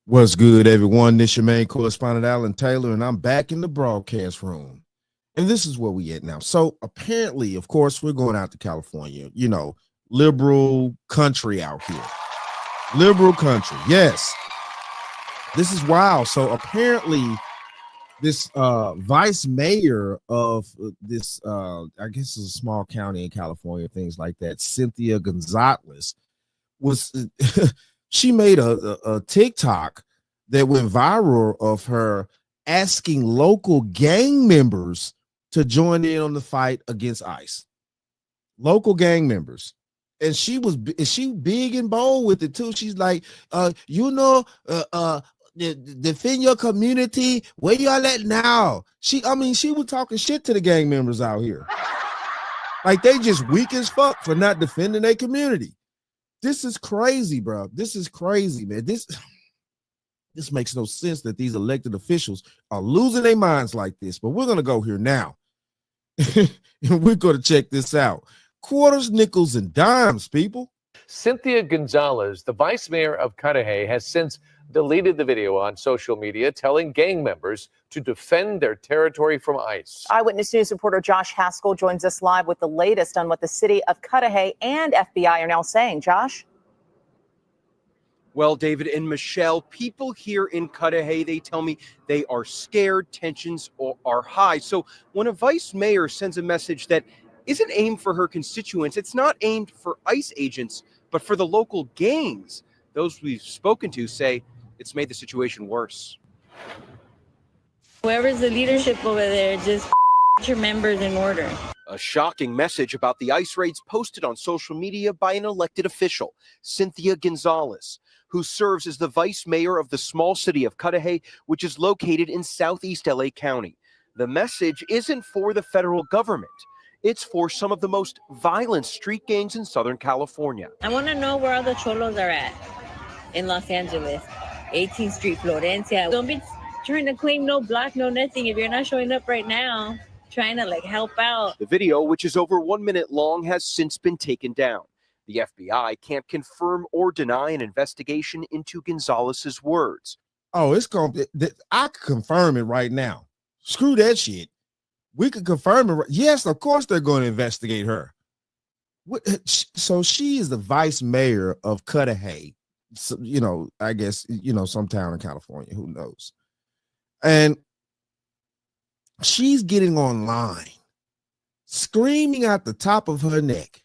What's good, everyone? This your main correspondent, Alan Taylor, and I'm back in the broadcast room. And this is where we at now. So apparently, of course, we're going out to California, liberal country out here. Liberal country. Yes. This is wild. So apparently, this vice mayor of this, I guess it's a small county in California, things like that, Cynthia Gonzalez, was she made a TikTok that went viral of her asking local gang members to join in on the fight against ICE. Local gang members. And she big and bold with it too. She's like, defend your community. Where y'all at now? She was talking shit to the gang members out here. Like they just weak as fuck for not defending their community. This is crazy, bro. This is crazy, man. This makes no sense that these elected officials are losing their minds like this. But we're going to go here now. And we're going to check this out. Quarters, nickels, and dimes, people. Cynthia Gonzalez, the vice mayor of Cudahy, has since deleted the video on social media telling gang members to defend their territory from ICE. Eyewitness News reporter Josh Haskell joins us live with the latest on what the city of Cudahy and FBI are now saying. Josh? Well, David and Michelle, people here in Cudahy, they tell me they are scared, tensions are high. So when a vice mayor sends a message that isn't aimed for her constituents, it's not aimed for ICE agents, but for the local gangs. Those we've spoken to say it's made the situation worse. Whoever's the leadership over there, just your members in order. A shocking message about the ICE raids posted on social media by an elected official, Cynthia Gonzalez, who serves as the vice mayor of the small city of Cudahy, which is located in southeast LA County. The message isn't for the federal government. It's for some of the most violent street gangs in Southern California. I want to know where all the cholos are at in Los Angeles. 18th Street, Florencia. Don't be trying to claim no block, no nothing if you're not showing up right now, trying to help out. The video, which is over 1 minute long, has since been taken down. The FBI can't confirm or deny an investigation into Gonzalez's words. Oh, I can confirm it right now. Screw that shit. We can confirm it. Yes, of course they're going to investigate her. So she is the vice mayor of Cudahy. So, I guess, some town in California, who knows? And she's getting online, screaming at the top of her neck,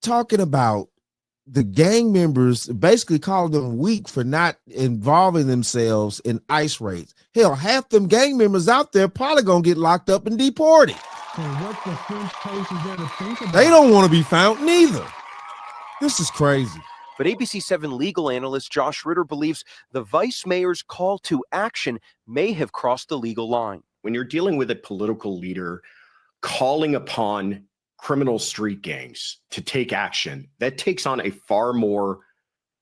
talking about the gang members, basically calling them weak for not involving themselves in ICE raids. Hell, half them gang members out there probably gonna get locked up and deported. They don't want to be found neither. This is crazy. But ABC 7 legal analyst Josh Ritter believes the vice mayor's call to action may have crossed the legal line. When you're dealing with a political leader calling upon criminal street gangs to take action, that takes on a far more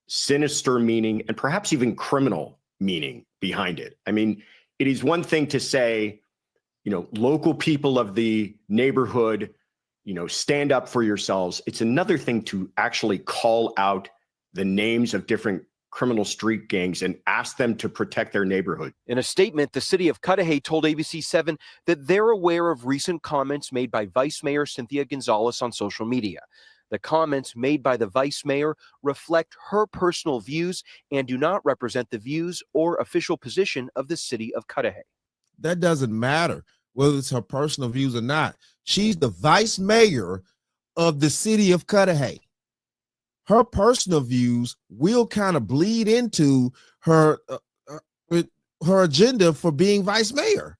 sinister meaning and perhaps even criminal meaning behind it. I mean, it is one thing to say, local people of the neighborhood, stand up for yourselves. It's another thing to actually call out the names of different criminal street gangs and ask them to protect their neighborhood. In a statement, the city of Cudahy told ABC 7 that they're aware of recent comments made by Vice Mayor Cynthia Gonzalez on social media. The comments made by the vice mayor reflect her personal views and do not represent the views or official position of the city of Cudahy. That doesn't matter whether it's her personal views or not. She's the vice mayor of the city of Cudahy. Her personal views will kind of bleed into her agenda for being vice mayor.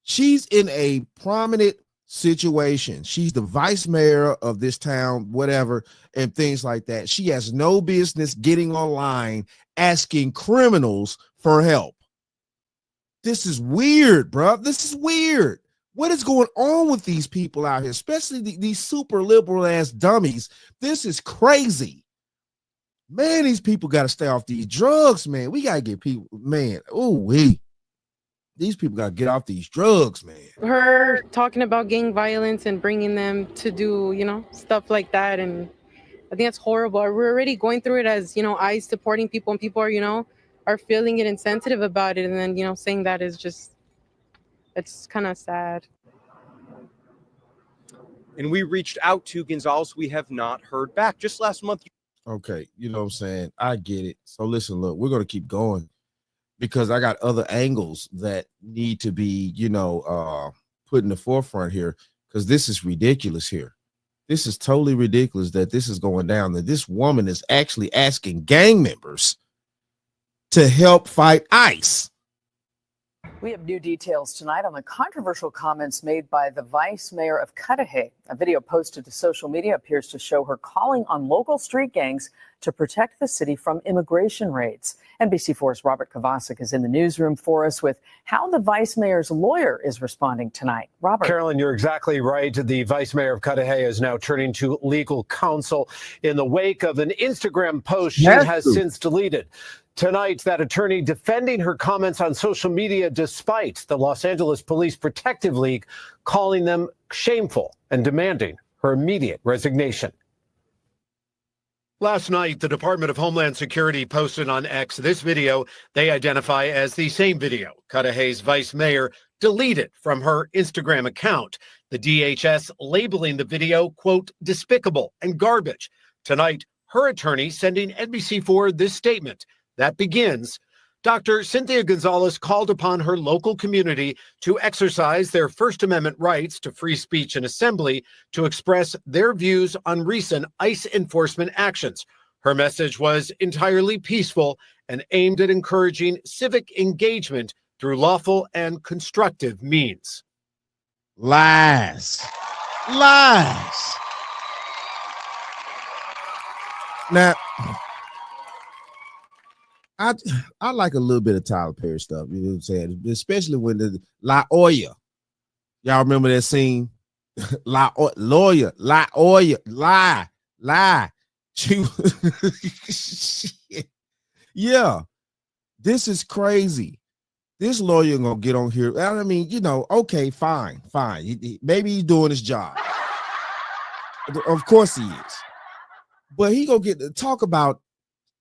She's in a prominent situation. She's the vice mayor of this town, whatever, and things like that. She has no business getting online asking criminals for help. This is weird, bro. This is weird. What is going on with these people out here, especially these super liberal ass dummies? This is crazy. Man, these people got to stay off these drugs, man. We got to get people, man. These people got to get off these drugs, man. Her talking about gang violence and bringing them to do, stuff like that. And I think that's horrible. We're already going through it as, ICE deporting people, and people are, are feeling it and sensitive about it. And then, saying that is just, it's kind of sad. And we reached out to Gonzalez. We have not heard back. Just last month. Okay, you know what I'm saying? I get it. So listen, look, we're going to keep going because I got other angles that need to be, put in the forefront here, because this is ridiculous here. This is totally ridiculous that this is going down, that this woman is actually asking gang members to help fight ICE. We have new details tonight on the controversial comments made by the vice mayor of Cudahy. A video posted to social media appears to show her calling on local street gangs to protect the city from immigration raids. NBC4's Robert Kovacic is in the newsroom for us with how the vice mayor's lawyer is responding tonight. Robert. Carolyn, you're exactly right. The vice mayor of Cudahy is now turning to legal counsel in the wake of an Instagram post she has since deleted. Tonight, that attorney defending her comments on social media despite the Los Angeles Police Protective League calling them shameful and demanding her immediate resignation. Last night, the Department of Homeland Security posted on X this video they identify as the same video Cudahy's vice mayor deleted from her Instagram account. The DHS labeling the video, quote, despicable and garbage. Tonight, her attorney sending NBC4 this statement that begins, Dr. Cynthia Gonzalez called upon her local community to exercise their First Amendment rights to free speech and assembly to express their views on recent ICE enforcement actions. Her message was entirely peaceful and aimed at encouraging civic engagement through lawful and constructive means. Lies. Lies. Now, I like a little bit of Tyler Perry stuff, you know what I'm saying? Especially when the La Olla. Y'all remember that scene? Lawyer, La Olla, lie. Yeah, this is crazy. This lawyer gonna get on here. I mean, okay, fine. Maybe he's doing his job. Of course he is. But he gonna get to talk about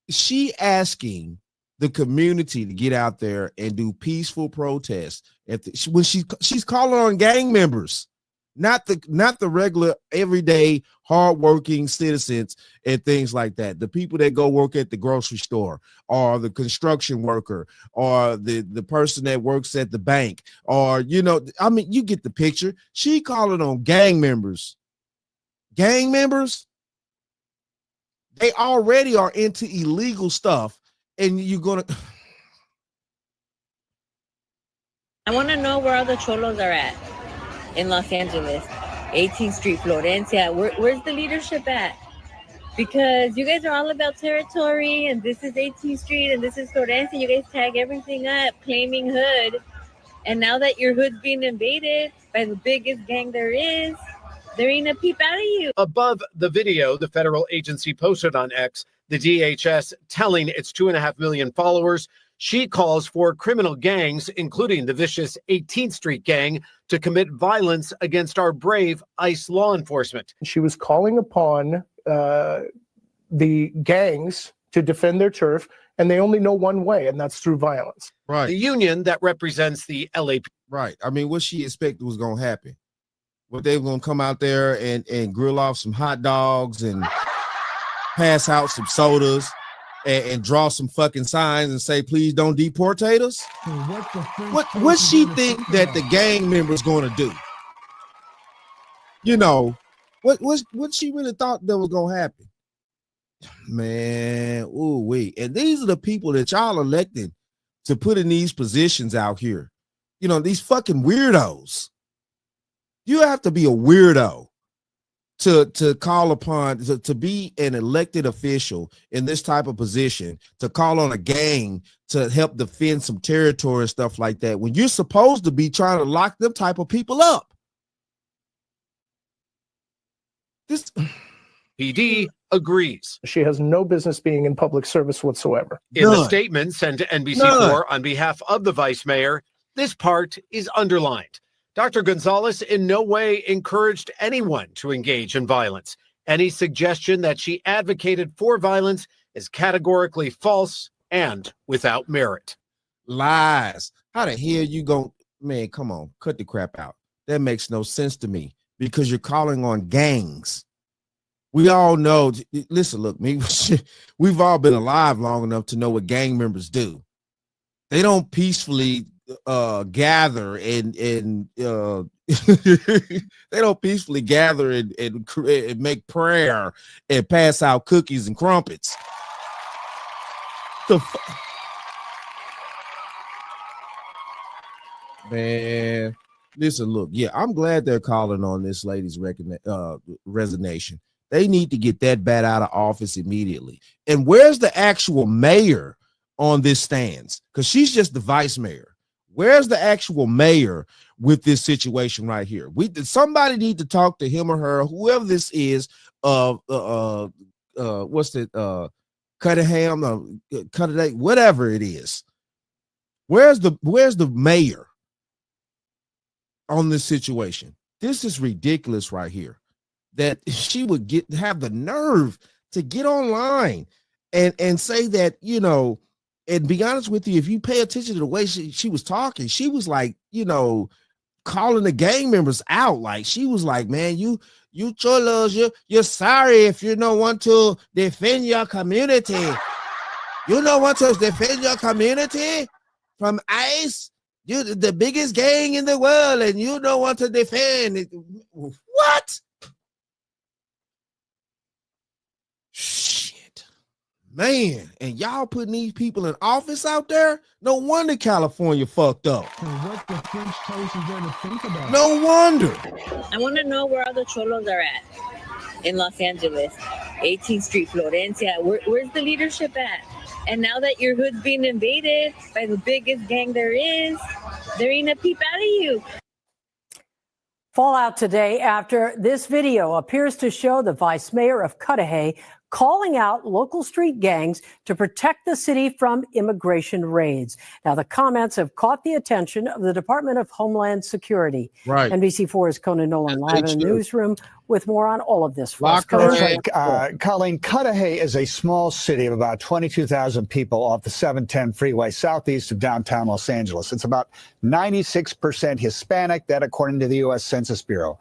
she asking the community to get out there and do peaceful protests when she's calling on gang members, not the regular everyday hardworking citizens and things like that. The people that go work at the grocery store, or the construction worker, or the person that works at the bank, or you get the picture. She calling on gang members. Gang members, they already are into illegal stuff. And you're gonna. I want to know where all the cholos are at in Los Angeles, 18th Street, Florencia. Where's the leadership at? Because you guys are all about territory, and this is 18th Street, and this is Florencia. You guys tag everything up, claiming hood. And now that your hood's being invaded by the biggest gang there is, there ain't a peep out of you. Above the video, the federal agency posted on X, the DHS telling its 2.5 million followers she calls for criminal gangs, including the vicious 18th Street gang, to commit violence against our brave ICE law enforcement. She was calling upon the gangs to defend their turf, and they only know one way, and that's through violence. Right. The union that represents the LAP. Right. I mean, what she expected was going to happen. What they were going to come out there and grill off some hot dogs and pass out some sodas and draw some fucking signs and say, please don't deportate us. What she think that the gang member's going to do? What she really thought that was going to happen? Man, wait. And these are the people that y'all elected to put in these positions out here. These fucking weirdos. You have to be a weirdo to call upon, to be an elected official in this type of position, to call on a gang to help defend some territory and stuff like that, when you're supposed to be trying to lock them type of people up. This PD agrees. She has no business being in public service whatsoever. In the statement sent to NBC4 on behalf of the vice mayor, this part is underlined. Dr. Gonzalez in no way encouraged anyone to engage in violence. Any suggestion that she advocated for violence is categorically false and without merit. Lies. How the hell you going? Man, come on, cut the crap out. That makes no sense to me because you're calling on gangs. We all know. Listen, look, me. We've all been alive long enough to know what gang members do. They don't peacefully gather and they don't peacefully gather and make prayer and pass out cookies and crumpets. Man, listen, look, yeah, I'm glad they're calling on this lady's resignation. They need to get that bat out of office immediately. And where's the actual mayor on this stance? Because she's just the vice mayor. Where's the actual mayor with this situation right here? Somebody need to talk to him or her, whoever this is. Cudahy, Cudahy, whatever it is. Where's the mayor on this situation? This is ridiculous right here. That she would have the nerve to get online and say that, you know, and be honest with you, if you pay attention to the way she was talking, she was like, you know, calling the gang members out. Like she was like, man, you cholos, you're sorry if you don't want to defend your community. You don't want to defend your community from ICE. You're the biggest gang in the world, and you don't want to defend it. What? Shit, man, and y'all putting these people in office out there? No wonder California fucked up. What the French toast is there to think about? No wonder. I want to know where all the cholos are at in Los Angeles, 18th Street, Florencia. Where's the leadership at? And now that your hood's being invaded by the biggest gang there is, there ain't a peep out of you. Fallout today after this video appears to show the vice mayor of Cudahy calling out local street gangs to protect the city from immigration raids. Now, the comments have caught the attention of the Department of Homeland Security. Right. NBC4's Conan Nolan live in the newsroom with more on all of this. Colleen, Cudahy is a small city of about 22,000 people off the 710 freeway southeast of downtown Los Angeles. It's about 96% Hispanic, that according to the U.S. Census Bureau.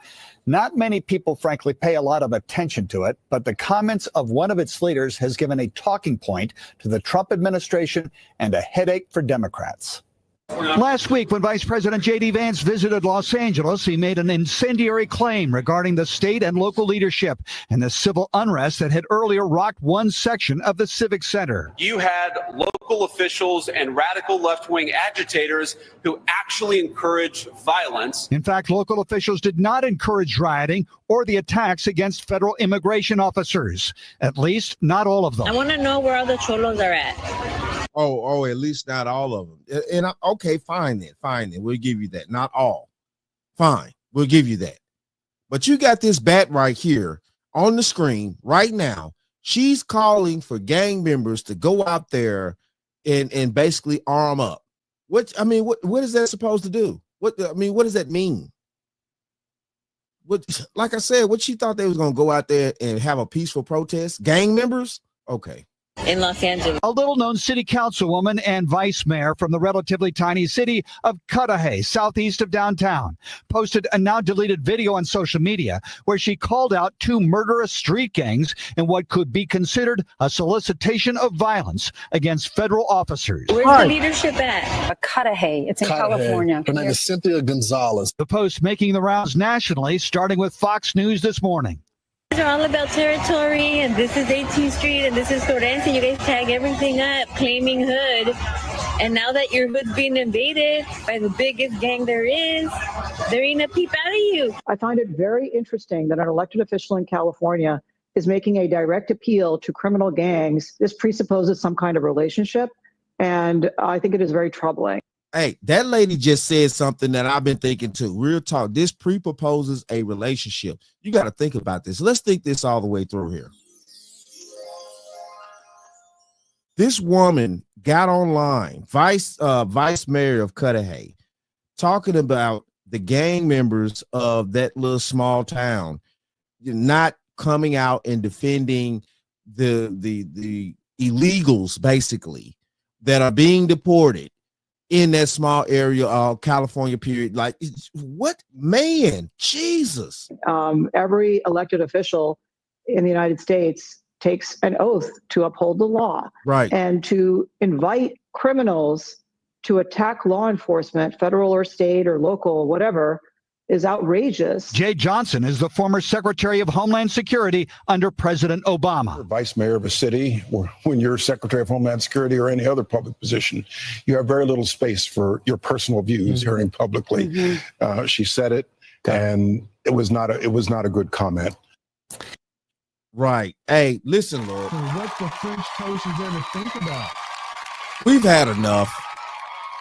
Not many people, frankly, pay a lot of attention to it, but the comments of one of its leaders has given a talking point to the Trump administration and a headache for Democrats. Last week, when Vice President J.D. Vance visited Los Angeles, he made an incendiary claim regarding the state and local leadership and the civil unrest that had earlier rocked one section of the Civic Center. You had local officials and radical left-wing agitators who actually encouraged violence. In fact, local officials did not encourage rioting or the attacks against federal immigration officers, at least not all of them. I want to know where all the cholos are at. Oh, at least not all of them. And okay, fine then. We'll give you that. Not all. Fine. We'll give you that. But you got this bat right here on the screen right now. She's calling for gang members to go out there and basically arm up. What is that supposed to do? What does that mean? Like I said, what she thought they was going to go out there and have a peaceful protest? Gang members? Okay. In Los Angeles. A little-known city councilwoman and vice mayor from the relatively tiny city of Cudahy, southeast of downtown, posted a now-deleted video on social media where she called out two murderous street gangs in what could be considered a solicitation of violence against federal officers. Where's the leadership at? Cudahy. It's in California. Her name is Cynthia Gonzalez. The post making the rounds nationally, starting with Fox News this morning. They're all about territory, and this is 18th Street, and this is Florencia. You guys tag everything up, claiming hood. And now that your hood's being invaded by the biggest gang there is, there ain't a peep out of you. I find it very interesting that an elected official in California is making a direct appeal to criminal gangs. This presupposes some kind of relationship, and I think it is very troubling. Hey, that lady just said something that I've been thinking too. Real talk. This pre-proposes a relationship. You got to think about this. Let's think this all the way through here. This woman got online, vice mayor of Cudahy, talking about the gang members of that little small town not coming out and defending the illegals, basically, that are being deported in that small area of California, period. Like, what, man, Jesus. Every elected official in the United States takes an oath to uphold the law. Right. And to invite criminals to attack law enforcement, federal or state or local, whatever, is outrageous. Jay Johnson is the former Secretary of Homeland Security under President Obama. Vice mayor of a city, or when you're Secretary of Homeland Security or any other public position, you have very little space for your personal views hearing publicly. She said it, and it was not a good comment. Right. Hey, listen, Lord. What the French toast is there to think about? We've had enough.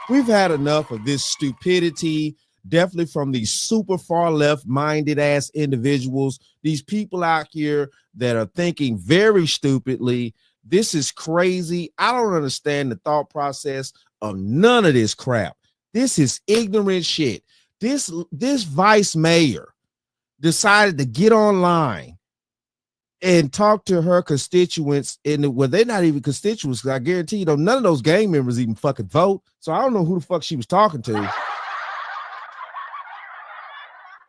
We've had enough of this stupidity, definitely from these super far left minded ass individuals, these people out here that are thinking very stupidly. This is crazy. I don't understand the thought process of none of this crap. This is ignorant shit. This vice mayor decided to get online and talk to her constituents, well, they're not even constituents. I guarantee you, none of those gang members even fucking vote. So I don't know who the fuck she was talking to.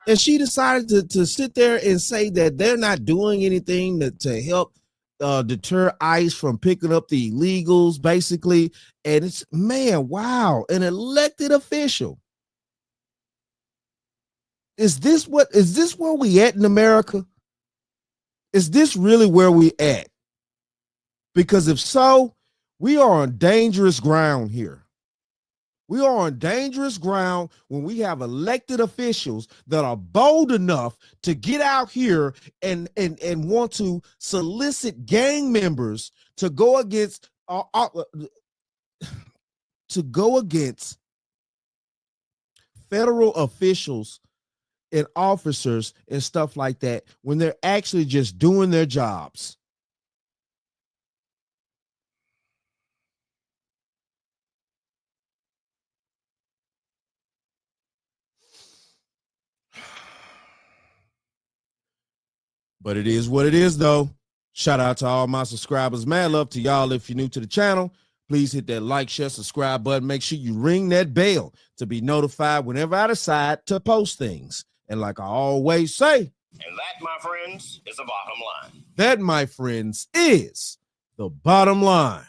And she decided to sit there and say that they're not doing anything to help deter ICE from picking up the illegals, basically. And it's, man, wow, an elected official. Is this where we at in America? Is this really where we at? Because if so, we are on dangerous ground here. We are on dangerous ground when we have elected officials that are bold enough to get out here and want to solicit gang members to go against federal officials and officers and stuff like that when they're actually just doing their jobs. But it is what it is, though. Shout out to all my subscribers. Mad love to y'all. If you're new to the channel, please hit that like, share, subscribe button. Make sure you ring that bell to be notified whenever I decide to post things. And like I always say, and that, my friends, is the bottom line. That, my friends, is the bottom line.